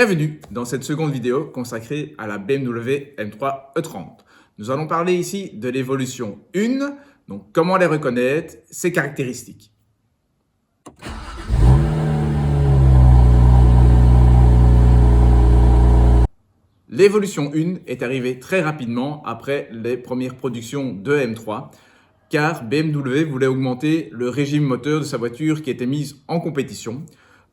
Bienvenue dans cette seconde vidéo consacrée à la BMW M3 E30. Nous allons parler ici de l'évolution 1, donc comment les reconnaître, ses caractéristiques. L'évolution 1 est arrivée très rapidement après les premières productions de M3, car BMW voulait augmenter le régime moteur de sa voiture qui était mise en compétition.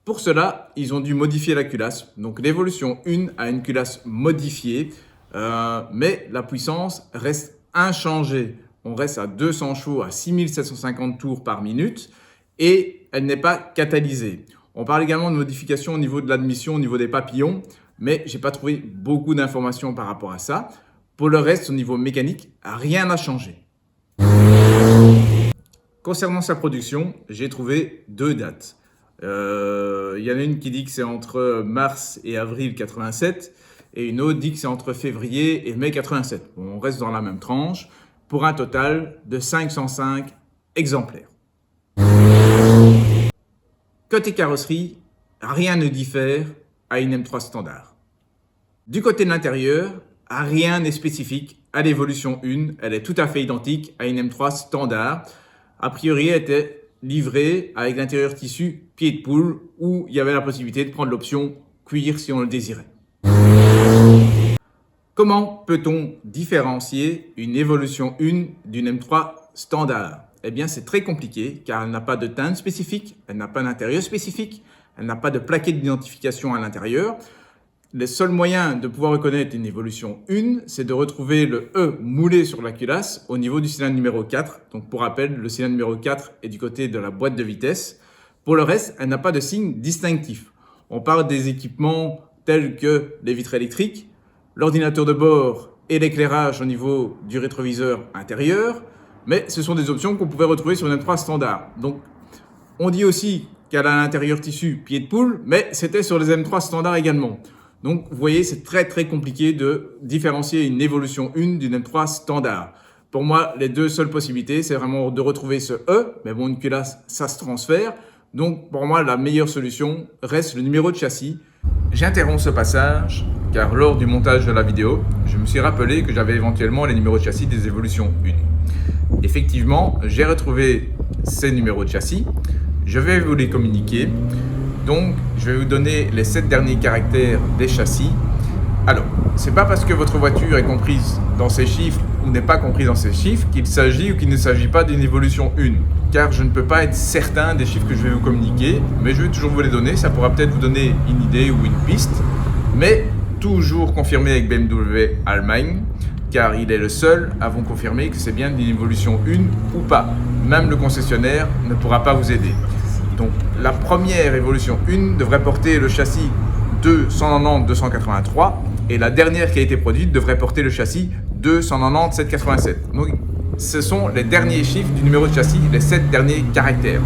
Pour cela, ils ont dû modifier la culasse. Donc l'évolution 1 a une culasse modifiée, mais la puissance reste inchangée. On reste à 200 chevaux à 6750 tours par minute et elle n'est pas catalysée. On parle également de modifications au niveau de l'admission, au niveau des papillons, mais je n'ai pas trouvé beaucoup d'informations par rapport à ça. Pour le reste, au niveau mécanique, rien n'a changé. Concernant sa production, j'ai trouvé deux dates. Il y en a une qui dit que c'est entre mars et avril 87 et une autre dit que c'est entre février et mai 87. Bon, on reste dans la même tranche pour un total de 505 exemplaires. Côté carrosserie, rien ne diffère à une M3 standard. Du côté de l'intérieur, rien n'est spécifique à l'évolution 1. Elle est tout à fait identique à une M3 standard. A priori, elle était livrée avec l'intérieur tissu pied de poule où il y avait la possibilité de prendre l'option cuir si on le désirait. Comment peut-on différencier une évolution 1 d'une M3 standard? Eh bien, c'est très compliqué car elle n'a pas de teinte spécifique, elle n'a pas d'intérieur spécifique, elle n'a pas de plaquette d'identification à l'intérieur. Les seuls moyens de pouvoir reconnaître une évolution 1, c'est de retrouver le E moulé sur la culasse au niveau du cylindre numéro 4. Donc pour rappel, le cylindre numéro 4 est du côté de la boîte de vitesse. Pour le reste, elle n'a pas de signe distinctif. On parle des équipements tels que les vitres électriques, l'ordinateur de bord et l'éclairage au niveau du rétroviseur intérieur, mais ce sont des options qu'on pouvait retrouver sur une M3 standard. Donc on dit aussi qu'elle a l'intérieur tissu pied de poule, mais c'était sur les M3 standards également. Donc, vous voyez, c'est très compliqué de différencier une évolution 1 d'une M3 standard. Pour moi, les deux seules possibilités, c'est vraiment de retrouver ce E, mais bon, une culasse, ça se transfère. Donc, pour moi, la meilleure solution reste le numéro de châssis. J'interromps ce passage, car lors du montage de la vidéo, je me suis rappelé que j'avais éventuellement les numéros de châssis des évolutions 1. Effectivement, j'ai retrouvé ces numéros de châssis. Je vais vous les communiquer. Donc, je vais vous donner les 7 derniers caractères des châssis. Alors, c'est pas parce que votre voiture est comprise dans ces chiffres ou n'est pas comprise dans ces chiffres qu'il s'agit ou qu'il ne s'agit pas d'une évolution 1. Car je ne peux pas être certain des chiffres que je vais vous communiquer, mais je vais toujours vous les donner. Ça pourra peut-être vous donner une idée ou une piste, mais toujours confirmé avec BMW Allemagne, car il est le seul à vous confirmer que c'est bien une évolution 1 ou pas. Même le concessionnaire ne pourra pas vous aider. Donc, la première évolution 1 devrait porter le châssis 290-283 et la dernière qui a été produite devrait porter le châssis 290-787. Donc, ce sont les derniers chiffres du numéro de châssis, les 7 derniers caractères.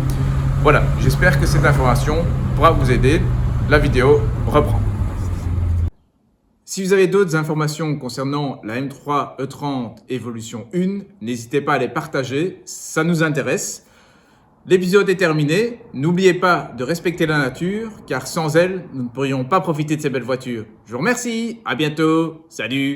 Voilà, j'espère que cette information pourra vous aider. La vidéo reprend. Si vous avez d'autres informations concernant la M3 E30 évolution 1, n'hésitez pas à les partager, ça nous intéresse. L'épisode est terminé. N'oubliez pas de respecter la nature, car sans elle, nous ne pourrions pas profiter de ces belles voitures. Je vous remercie. À bientôt. Salut.